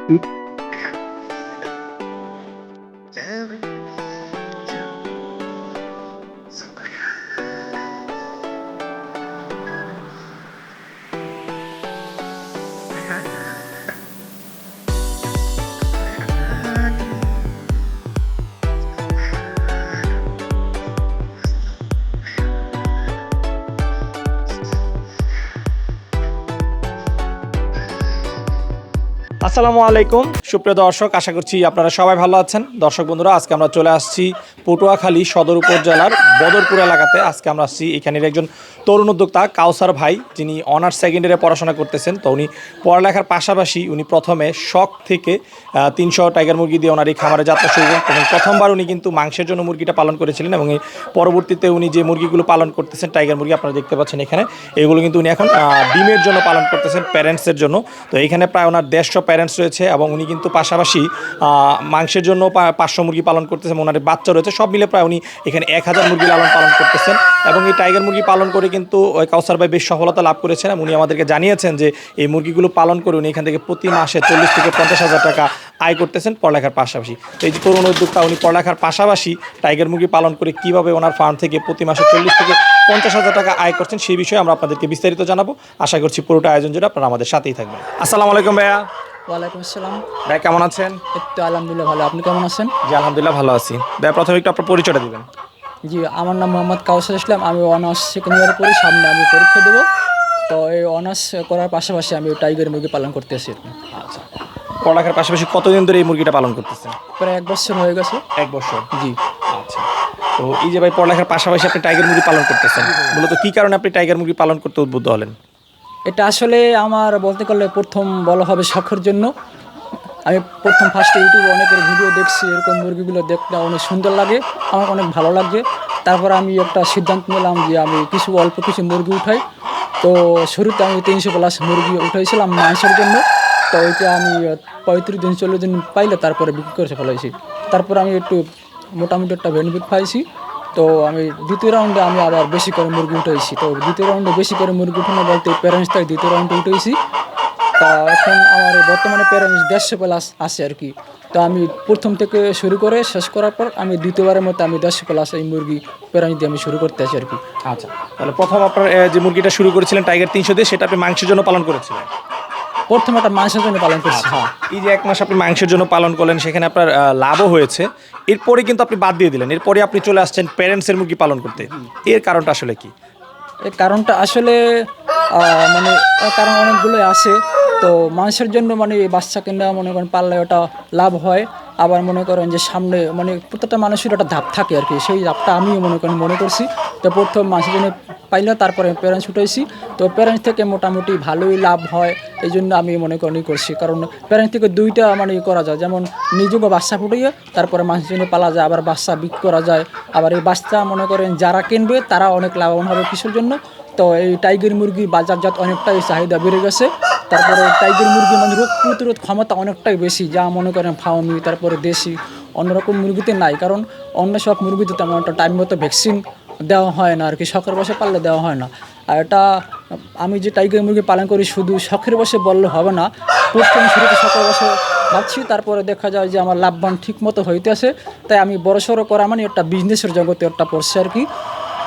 আসসালামু আলাইকুম সুপ্রিয় দর্শক, আশা করছি আপনারা সবাই ভালো আছেন। দর্শক বন্ধুরা, আজকে আমরা চলে আসছি পটুয়াখালী সদর উপজেলার বদরপুর এলাকাতে। আজকে আমরা আসছি এখানের একজন তরুণ উদ্যোক্তা কাউসার ভাই, যিনি অনার্স সেকেন্ড ইয়ারে পড়াশোনা করতেছেন। তো উনি পড়ালেখার পাশাপাশি উনি প্রথমে শখ থেকে 300 টাইগার মুরগি দিয়ে ওনার এই খামারে যাত্রা শুরু করেন এবং প্রথমবার উনি কিন্তু মাংসের জন্য মুরগিটা পালন করেছিলেন এবং এই পরবর্তীতে উনি যে মুরগিগুলো পালন করতেছেন টাইগার মুরগি আপনারা দেখতে পাচ্ছেন এখানে, এগুলো কিন্তু উনি এখন ডিমের জন্য পালন করতেছেন, প্যারেন্টসের জন্য। তো এইখানে প্রায় ওনার 150 প্যারেন্টস রয়েছে এবং উনি কিন্তু পাশাপাশি মাংসের জন্য 500 মুরগি পালন করতেছেন, ওনার বাচ্চা রয়েছে, সব মিলে প্রায় উনি এখানে 1000 মুরগি লালন পালন করতেছেন। এবং এই টাইগার মুরগি পালন করে কিন্তু কাউসার ভাই বেশ সফলতা লাভ করেছেন এবং উনি আমাদেরকে জানিয়েছেন যে এই মুরগিগুলো পালন করে উনি এখান থেকে প্রতি মাসে 40 থেকে 50,000 টাকা আয় করতেছেন পড়ালেখার পাশাপাশি। তো এই যে তরুণ উদ্যোক্তা, উনি পড়ালেখার পাশাপাশি টাইগার মুরগি পালন করে কীভাবে ওনার ফার্ম থেকে প্রতি মাসে 40 থেকে 50,000 টাকা আয় করছেন সেই বিষয়ে আমরা আপনাদেরকে বিস্তারিত জানাবো। আশা করছি পুরোটা আয়োজন জুড়ে আপনারা আমাদের সাথেই থাকবেন। আসসালামু আলাইকুম ভাইয়া। ওয়ালাইকুম আসসালাম। ভাই কেমন আছেন? একটু আলহামদুলিল্লাহ ভালো, আপনি কেমন আছেন? জি আলহামদুলিল্লাহ ভালো আছি। ভাই প্রথমে একটু আপনার পরিচয়টা দিবেন। জি, আমার নাম মোহাম্মদ কাউসার ইসলাম, আমি অনার্স সেকেন্ড ইয়ারে পড়ি, সামনে আমি পরীক্ষা দেবো। তো এই অনার্স করার পাশাপাশি আমি টাইগার মুরগি পালন করতেছি। আচ্ছা, পড়ালেখার পাশাপাশি কতদিন ধরে এই মুরগিটা পালন করতেছেন? প্রায় 1 বছর হয়ে গেছে। 1 বছর। জি। আচ্ছা, তো এই যে ভাই পড়ালেখার পাশাপাশি আপনি টাইগার মুরগি পালন করতেছেন, মূলত কী কারণে আপনি টাইগার মুরগি পালন করতে উদ্বুদ্ধ হলেন? এটা আসলে আমার বলতে গেলে প্রথম বলা হবে শখের জন্য। আমি ফার্স্টে ইউটিউবে অনেকের ভিডিও দেখছি, এরকম মুরগিগুলো দেখতে অনেক সুন্দর লাগে, আমার অনেক ভালো লাগছে। তারপর আমি একটা সিদ্ধান্ত নিলাম যে আমি অল্প কিছু মুরগি উঠাই। তো শুরুতে আমি 300+ মুরগি উঠাইছিলাম মাংসের জন্য। তো ওইটা আমি 35 দিন 40 দিন পাইলে তারপরে বিক্রি করে ফেলাইছি। তারপর আমি একটু মোটামুটি একটা বেনিফিট পাইছি। তো আমি দ্বিতীয় রাউন্ডে আমি আবার বেশি করে মুরগি উঠাইছি। তো দ্বিতীয় রাউন্ডে বেশি করে মুরগি উঠানো বলতে প্যারেন্টস তাই দ্বিতীয় রাউন্ডে উঠেছি। তা এখন আমার বর্তমানে প্যারেন্টস 150+ আছে আর কি। তো আমি প্রথম থেকে শুরু করে শেষ করার পর আমি দ্বিতীয়বারের মতো আমি 150+ এই মুরগি প্যারেন্টস দিয়ে আমি শুরু করতে আছি আর কি। আচ্ছা, তাহলে প্রথম আপনার যে মুরগিটা শুরু করেছিলেন টাইগার 300 দিয়ে, সেটা আপনি মাংসের জন্য পালন করেছিলেন? প্রথমে একটা মাংসের জন্য পালন করছি। হ্যাঁ, এই যে 1 মাস আপনি মাংসের জন্য পালন করলেন, সেখানে আপনার লাভও হয়েছে, এরপরে কিন্তু আপনি বাদ দিয়ে দিলেন, এরপরে আপনি চলে আসছেন প্যারেন্টসের মুরগি পালন করতে। এর কারণটা আসলে কি? এই কারণটা আসলে মানে কারণ অনেকগুলোই আছে। তো মাংসের জন্য মানে বাচ্চা কিনা মনে করেন পাললে ওটা লাভ হয়। আবার মনে করেন যে সামনে মানে প্রত্যেকটা মানুষের একটা ধাপ থাকে আর কি, সেই ধাপটা আমিও মনে করছি। তো প্রথম মাংসের জন্য পাইলে তারপরে প্যারেন্টস উঠাইছি। তো প্যারেন্টস থেকে মোটামুটি ভালোই লাভ হয়, এই জন্য আমি করছি। কারণ প্যারেন্টস থেকে দুইটা মানে করা যায়, যেমন নিজেকে বাচ্চা ফুটিয়ে তারপরে মাংসের জন্য পালা যায়, আবার বাচ্চা বিক্রি করা যায়। আবার এই বাচ্চা মনে করেন যারা কিনবে তারা অনেক লাভবান হবে কিছুর জন্য। তো এই টাইগার মুরগি বাজারজাত অনেকটাই চাহিদা বেড়ে গেছে। তারপরে টাইগার মুরগি মানে রোগ প্রতিরোধ ক্ষমতা অনেকটাই বেশি, যা মনে করেন ফার্মি তারপরে দেশি অন্যরকম মুরগিতে নাই। কারণ অন্য সব মুরগিতে তেমন একটা টাইম মতো ভ্যাকসিন দেওয়া হয় না আর কি, শখের বসে পাললে দেওয়া হয় না। আর এটা আমি যে টাইগার মুরগি পালন করি শুধু শখের বসে বললে হবে না, প্রথম শুরুতে শখের বসে ভাবছি, তারপরে দেখা যায় যে আমার লাভবান ঠিক মতো হইতেছে। তাই আমি বড়সড় করা মানে একটা বিজনেসের জগতে একটা পড়ছে আর কি।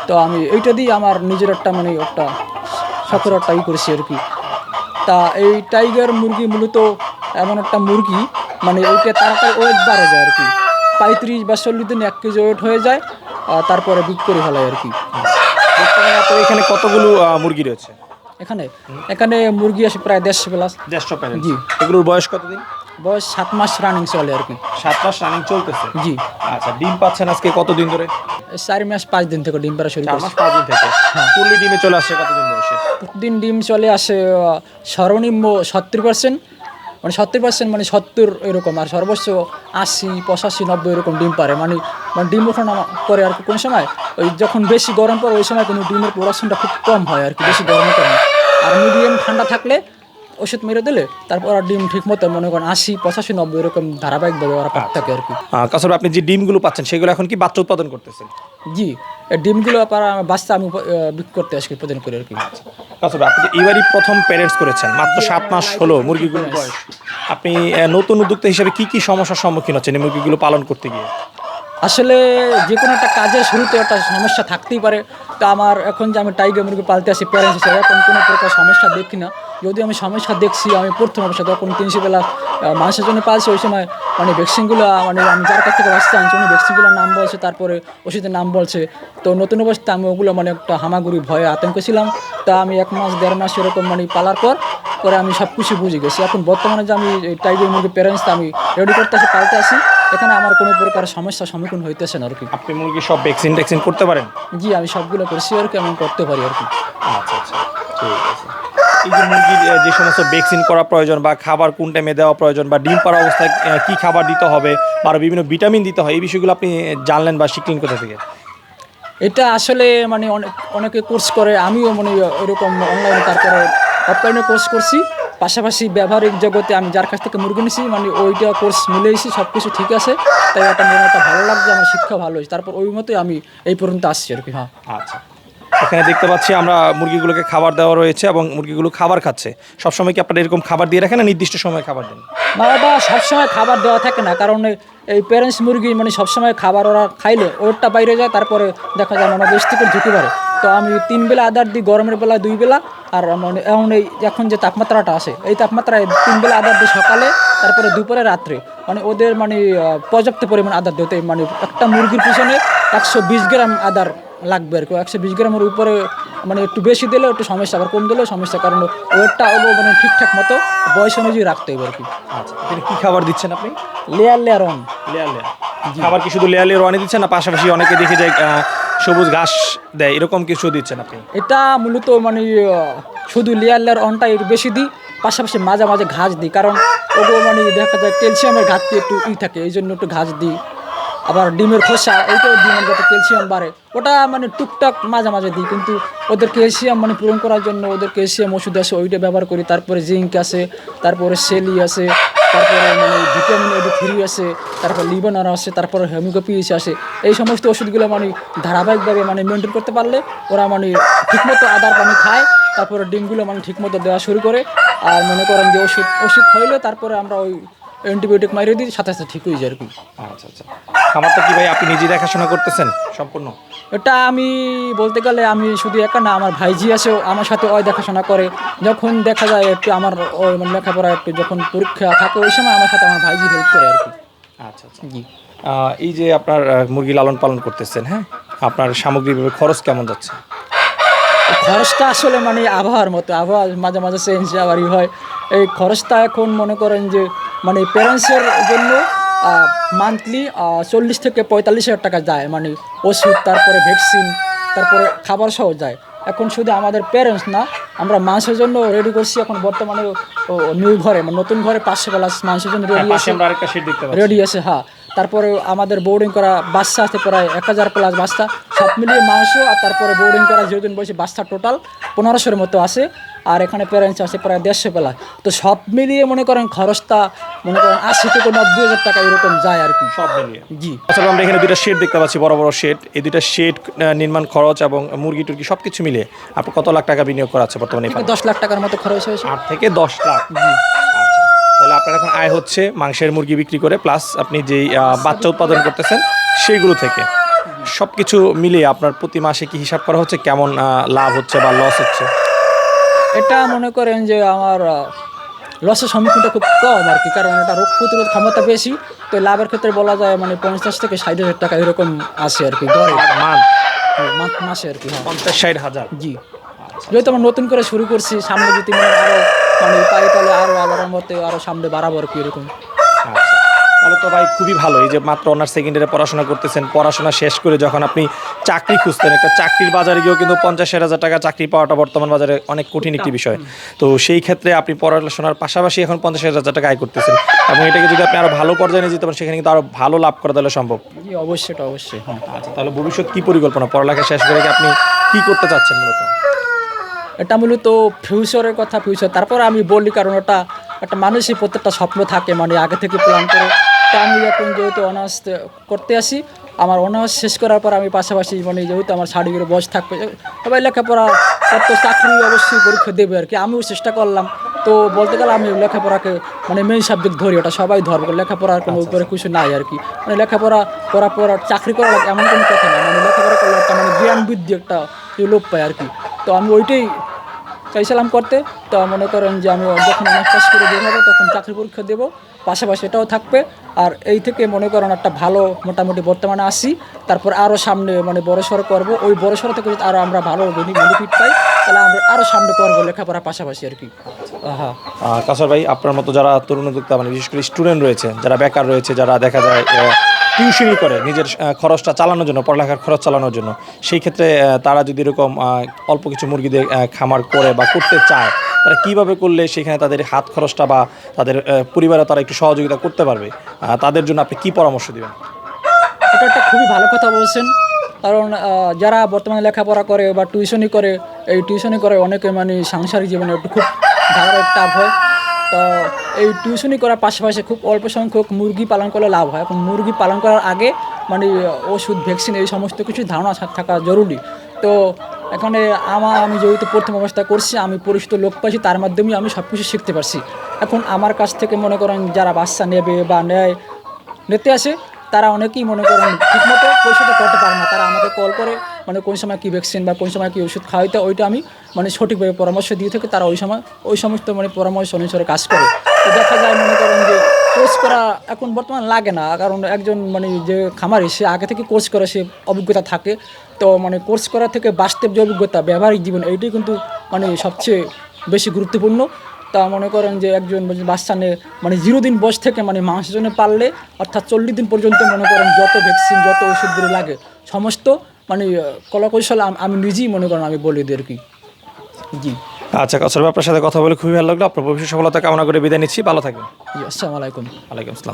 তো আমি এইটা দিয়ে আমার নিজের একটা মানে একটা শখের একটা করছি আর কি। তা এই টাইগার মুরগি মূলত এমন একটা মুরগি মানে ওইটা তাড়াতাড়ি ওয়েট বাড়ে যায় আর কি, 35 বা 40 দিন 1 কেজি ওয়েট হয়ে যায়, তারপরে বিক্রি করে ফেলায় আর কি। তো এখানে কতগুলো মুরগি রয়েছে? এখানে মুরগি আছে প্রায় 150+। 150 প্যারেন্টস। জি। এগুলোর বয়স কতদিন? বয়স 7 মাস রানিং চলে আর কি। 7 মাস রানিং চলতেছে? জি। আচ্ছা, ডিম পাচ্ছেন আজকে কতদিন ধরে? 4 মাস 5 দিন থেকে ডিম পাড়া শুরু 4 করছে। মাস 5 দিন থেকে। হ্যাঁ, ফুললি ডিমে চলে আসছে কতদিন বয়সে? প্রতিদিন ডিম চলে আসে সর্বনিম্ন 70%, মানে 70% মানে 70 এরকম, আর সর্বোচ্চ 80, 85, 90 এরকম ডিম পারে। মানে ডিম ওঠানো করে আর কি। কোন সময় ওই যখন বেশি গরম পড়ে ওই সময় কিন্তু ডিমের প্রোডাকশনটা খুব কম হয় আর কি, বেশি গরমের কারণে। আর মিডিয়াম ঠান্ডা থাকলে ওষুধ মেরে দিলে তারপর আর ডিম ঠিক মতো মনে করেন 80, 85, 90 এরকম ধারাবাহিকভাবে ওরা পাক থাকে আর কি। কাউসার ভাই, আপনি যে ডিমগুলো পাচ্ছেন সেগুলো এখন কি বাচ্চা উৎপাদন করতেছেন? জি, এই ডিমগুলো বাচ্চা আমি বিক্রি করতে আসি প্রতিদিন করে আর কি। কাউসার ভাই, আপনি যে এবারই প্রথম প্যারেন্টস করেছেন, মাত্র 7 মাস হলো মুরগিগুলোর বয়স, আপনি নতুন উদ্যোক্তা হিসেবে কি কি সমস্যার সম্মুখীন হচ্ছেন এই মুরগিগুলো পালন করতে গিয়ে? আসলে যে কোনো একটা কাজের শুরুতে একটা সমস্যা থাকতেই পারে। তো আমার এখন যে আমি টাইগার মুরগি পালতে আসি প্যারেন্টস হিসেবে, এখন কোনো প্রকার সমস্যা দেখি না। যদি আমি সমস্যা দেখছি, আমি প্রথম অবস্থা তখন 300 বেলা মানুষের জন্য পালছি, ওই সময় মানে ভ্যাকসিনগুলো মানে আমি যার কাছ থেকে বাঁচতে আনছি উনি ভ্যাকসিনগুলোর নাম বলছে, তারপরে ওষুধের নাম বলছে। তো নতুন অবস্থায় আমি ওগুলো মানে একটা হামাগুড়ি ভয়ে আতঙ্ক ছিলাম। তা আমি 1 মাস 1.5 মাস এরকম মানে পালার পরে আমি সব কিছু বুঝে গেছি। এখন বর্তমানে যে আমি এই টাইগার মুরগি প্যারেন্টস আমি রেডি করতে আসি, পালতে আসি, এখানে আমার কোনো প্রকার সমস্যার সম্মুখীন হইতেছে না আর কি। আপনি মুরগি সব ভ্যাকসিন করতে পারেন? জি, আমি সবগুলো করছি আর কি, আমি করতে পারি আর কি। আচ্ছা আচ্ছা, ঠিক আছে। এই যে মুরগির যে সমস্ত ভ্যাকসিন করা প্রয়োজন বা খাবার কোন টাইমে দেওয়া প্রয়োজন বা ডিম পাড়া অবস্থায় কি খাবার দিতে হবে বা আরও বিভিন্ন ভিটামিন দিতে হয়, এই বিষয়গুলো আপনি জানলেন বা শিখলেন কোথা থেকে? এটা আসলে মানে অনেকে কোর্স করে, আমিও মানে এরকম অনলাইনে তারপরে অফলাইনে কোর্স করছি। পাশাপাশি ব্যবহারিক জগতে আমি যার কাছ থেকে মুরগি নিছি মানে ওইটা কোর্স মিলেইছি, সব কিছু ঠিক আছে। তাই একটা মনে একটা ভালো লাগছে, আমার শিক্ষা ভালো হয়েছে, তারপর ওই মতোই আমি এই পর্যন্ত আসছি আর কি। হ্যাঁ, আচ্ছা, এখানে দেখতে পাচ্ছি আমরা মুরগিগুলোকে খাবার দেওয়া রয়েছে এবং মুরগিগুলো খাবার খাচ্ছে। সবসময় কি আপনারা এরকম খাবার দিয়ে রাখেন না নির্দিষ্ট সময় খাবার দেন? না, ওটা সবসময় খাবার দেওয়া থাকে না, কারণ এই প্যারেন্টস মুরগি মানে সবসময় খাবার ওরা খাইলে ওরটা বাইরে যায়, তারপরে দেখা যায় মানে বেশ থেকে ঝুঁকি পারে। তো আমি 3 বেলা আদার দিই, গরমের বেলা 2 বেলা, আর মানে এখন যে তাপমাত্রাটা আসে এই তাপমাত্রায় 3 বেলা আদার দিই, সকালে, তারপরে দুপুরে, রাত্রে। মানে ওদের মানে পর্যাপ্ত পরিমাণ আদার দিতে, মানে একটা মুরগির পিছনে 120 গ্রাম আদার লাগবে আর কি। 120 গ্রামের উপরে মানে একটু বেশি দিলে একটু সমস্যা, আবার কম দিলেও সমস্যা, কারণ ওয়েটটা মানে ঠিকঠাক মতো বয়স অনুযায়ী রাখতে হবে আর কি। আচ্ছা, এখানে কি খাবার দিচ্ছেন আপনি? Layer on. লেয়ার খাবার কি শুধু লেয়ার ওয়ানে দিচ্ছেন না পাশাপাশি অনেকে দেখে যায় সবুজ ঘাস দেয়, এরকম কিছু দিচ্ছেন আপনি? এটা মূলত মানে শুধু লেয়ার অনটা একটু বেশি দিই, পাশাপাশি মাঝে মাঝে ঘাস দিই, কারণ ওগুলো মানে দেখা যায় ক্যালসিয়ামের ঘাটতি একটু থাকে, এই জন্য একটু ঘাস দিই। আবার ডিমের খোসা এইটাও দিই, মানে যাতে ক্যালসিয়াম বাড়ে, ওটা মানে টুকটাক মাঝে মাঝে দিই। কিন্তু ওদের ক্যালসিয়াম মানে পূরণ করার জন্য ওদের ক্যালসিয়াম ওষুধ আছে, ওইটা ব্যবহার করি। তারপরে জিঙ্ক আছে, তারপরে সেলি আছে, তারপরে মানে ভিটামিন A3 আছে, তারপর লিভার আছে, তারপরে হোমিওপ্যাথি আছে। এই সমস্ত ওষুধগুলো মানে ধারাবাহিকভাবে মানে মেনটেন করতে পারলে ওরা মানে ঠিকমতো আদার পানি খায়, তারপরে ডিমগুলো মানে ঠিকমতো দেওয়া শুরু করে। আর মনে করেন যে ওষুধ হইলে তারপরে আমরা ওই অ্যান্টিবায়োটিক মারিয়ে দিই, সাথে সাথে ঠিক হয়ে যায় আর কি। আচ্ছা আচ্ছা, খাবারটা কি ভাই আপনি নিজে দেখাশোনা করতেছেন সম্পূর্ণ? এটা আমি বলতে গেলে আমি শুধু একা না, আমার ভাইজি আছে আমার সাথে, ওই দেখাশোনা করে। যখন দেখা যায় একটু আমার ওই মানে লেখাপড়া একটু যখন পরীক্ষা থাকে ওই সময় আমার সাথে আমার ভাইজি হেল্প করে আর কি। আচ্ছা আচ্ছা, জি। এই যে আপনার মুরগি লালন পালন করতেছেন, হ্যাঁ, আপনার সামগ্রিকভাবে খরচ কেমন যাচ্ছে? খরচটা আসলে মানে আবহাওয়ার মতো, আবহাওয়া মাঝে মাঝে চেঞ্জ আবারই হয়। এই খরচটা এখন মনে করেন যে মানে প্যারেন্টসের জন্য মান্থলি 40 থেকে 45 হাজার টাকা যায়, মানে ওষুধ, তারপরে ভ্যাকসিন, তারপরে খাবার সহ যায়। এখন শুধু আমাদের প্যারেন্টস না, আমরা মাংসের জন্য রেডি করছি এখন বর্তমানে নিউ ঘরে মানে নতুন ঘরে 500 প্লাস মাংসের জন্য রেডি আছে, রেডি আছে। হ্যাঁ, তারপরে আমাদের বোর্ডিং করা বাচ্চা আছে প্রায় 1000 প্লাস বাচ্চা, সব মিলিয়ে মাংস আর তারপরে বোর্ডিং করা যেদিন বলছি বাচ্চা টোটাল 1500-এর মতো আছে। আর এখানে প্যারেন্টস আছে প্রায় 150 প্লাস। তো সব মিলিয়ে মনে করেন খরচটা মনে করেন 80 থেকে 90 হাজার টাকা এরকম যায় আর কি, সব মিলিয়ে। জি, আসলে আমরা এখানে 2টা শেড দেখতে পাচ্ছি, বড় বড় শেড। এই 2টা শেড নির্মাণ খরচ এবং মুরগি টুরগি সব কিছু মিলিয়ে আপনার কত লাখ টাকা বিনিয়োগ করা আছে বর্তমানে? 10 লাখ টাকার মতো খরচ হয়েছে। 8 থেকে 10 লাখ। জি, আচ্ছা। তাহলে আপনার এখন আয় হচ্ছে মাংসের মুরগি বিক্রি করে, প্লাস আপনি যেই বাচ্চা উৎপাদন করতেছেন সেইগুলো থেকে। সব কিছু মিলিয়ে আপনার প্রতি মাসে কি হিসাব করা হচ্ছে কেমন লাভ হচ্ছে বা লস হচ্ছে? এটা মনে করেন যে আমার লসের সম্মুখীনটা খুব কম আর কি, কারণ এটা রোগ প্রতিরোধ ক্ষমতা বেশি। তো লাভের ক্ষেত্রে বলা যায় মানে 50 থেকে 60 হাজার টাকা এরকম আসে আর কি গড়ে মাসে আর কি। 50-60 হাজার। জি, যেহেতু আমরা নতুন করে শুরু করছি, সামনে যদি মানে আরও মানে পাই তাহলে আরও আলাদার মতে আরও সামনে বাড়াবো আর কি এরকম। আচ্ছা, তাহলে তো ভাই খুবই ভালো। এই যে মাত্র অনার্স সেকেন্ড ইয়ারে পড়াশোনা করতেছেন, পড়াশোনা শেষ করে যখন আপনি চাকরি খুঁজতেন, একটা চাকরির বাজারে গিয়েও কিন্তু 50-60 হাজার টাকা চাকরি পাওয়াটা বর্তমান বাজারে অনেক কঠিন একটি বিষয়। তো সেই ক্ষেত্রে আপনি পড়াশোনার পাশাপাশি এখন 50-60 হাজার টাকা আয় করতেছেন, এবং এটাকে যদি আপনি আরও ভালো পর্যায়ে নিয়ে যেতে পারেন সেখানে কিন্তু আরও ভালো লাভ করা তাহলে সম্ভব। জি, অবশ্যই, এটা অবশ্যই। হ্যাঁ, আচ্ছা, তাহলে ভবিষ্যৎ কী পরিকল্পনা, পড়ালেখা শেষ করে কি আপনি কী করতে চাচ্ছেন মূলত? এটা মূলত ফিউচারের কথা, ফিউচার তারপর আমি বলি, কারণ ওটা একটা মানুষই প্রত্যেকটা স্বপ্ন থাকে মানে আগে থেকে প্ল্যান করে। তো আমি এখন যেহেতু অনার্স করতে আসি, আমার অনার্স শেষ করার পর আমি পাশাপাশি মানে যেহেতু আমার সার্টিফিকেট বয়স থাকবে, সবাই লেখাপড়া করতে চাকরি অবশ্যই পরীক্ষা দেবে আর কি, আমিও চেষ্টা করলাম। তো বলতে গেলে আমি লেখাপড়াকে মানে মেইন সাবজেক্ট ধরি, ওটা সবাই ধরবে, লেখাপড়ার কোনো উপরে কিছু নাই আর কি। মানে লেখাপড়া করার পর চাকরি করা লাগে এমন কোনো কথা না, মানে লেখাপড়া করলে একটা মানে জ্ঞান বুদ্ধি একটা লোপ পায় আর কি। তো আমি ওইটাই চাইছিলাম করতে। তো মনে করেন যে আমি যখন অনার্স পাস করে বের হবো তখন চাকরি পরীক্ষা দেবো, পাশাপাশি এটাও থাকবে। আর এই থেকে মনে করেন একটা ভালো মোটামুটি বর্তমানে আসি, তারপর আরও সামনে মানে বড়সড় করবো, ওই বড়সড় থেকে যদি আরও আমরা ভালো বেনিফিট পাই তাহলে আমরা আরও সামনে করবো লেখাপড়ার পাশাপাশি আর কি। হ্যাঁ, কাউসার ভাই, আপনার মতো যারা তরুণ উদ্যোক্তা মানে বিশেষ করে স্টুডেন্ট রয়েছে, যারা বেকার রয়েছে, যারা দেখা যায় টিউশনই করে নিজের খরচটা চালানোর জন্য, পড়ালেখার খরচ চালানোর জন্য, সেই ক্ষেত্রে তারা যদি এরকম অল্প কিছু মুরগি দিয়ে খামার করে বা করতে চায়, তারা কীভাবে করলে সেখানে তাদের হাত খরচটা বা তাদের পরিবারে তারা একটু সহযোগিতা করতে পারবে, তাদের জন্য আপনি কী পরামর্শ দেবেন? এটা একটা খুবই ভালো কথা বলছেন। কারণ যারা বর্তমানে লেখাপড়া করে বা টিউশনি করে, এই টিউশনি করে অনেকে মানে সাংসারিক জীবনে একটু খুব ধারাবাহিক টাফ হয়। তো এই টিউশনি করার পাশাপাশি খুব অল্প সংখ্যক মুরগি পালন করলে লাভ হয়। এখন মুরগি পালন করার আগে মানে ওষুধ, ভ্যাকসিন এই সমস্ত কিছু ধারণা থাকা জরুরি। তো এখানে আমি যেহেতু প্রথম অবস্থা করছি, আমি পরিচিত লোক পাইছি, তার মাধ্যমেই আমি সব কিছু শিখতে পারছি। এখন আমার কাছ থেকে মনে করেন যারা বাচ্চা নেবে বা নিতে আসে, তারা অনেকেই মনে করেন ঠিকমতো পরিশোধ করতে পারে না, তারা আমাকে কল করে মানে কোন সময় কী ভ্যাকসিন বা কোন সময় কী ওষুধ খাওয়াইতে, ওইটা আমি মানে সঠিকভাবে পরামর্শ দিয়ে থাকি, তারা ওই সমস্ত মানে পরামর্শ অনুসারে কাজ করে। তো দেখা যায় মনে করেন যে কোর্স করা এখন বর্তমান লাগে না, কারণ একজন মানে যে খামারি সে আগে থেকে কোর্স করে, সে অভিজ্ঞতা থাকে। তো মানে কোর্স করা থেকে বাস্তব যে অভিজ্ঞতা, ব্যবহারিক জীবন, এইটাই কিন্তু মানে সবচেয়ে বেশি গুরুত্বপূর্ণ। তা মনে করেন যে একজন বাচ্চা নিয়ে মানে 0 দিন বয়স থেকে মানে মাংসের জন্য পারলে অর্থাৎ 40 দিন পর্যন্ত মনে করেন যত ভ্যাকসিন যত ওষুধগুলো লাগে সমস্ত মানে কলাকৌশল আমি নিজেই মনে করেন আমি বলে দিই আর কি। জি, আচ্ছা কাউসার ভাই, আপনার সাথে কথা বলে খুবই ভালো লাগলো। আপনার ভবিষ্যৎ সফলতা কামনা করে বিদায় নিচ্ছি, ভালো থাকবেন। জি, আসসালামু আলাইকুম। ওয়ালাইকুম আসসালাম।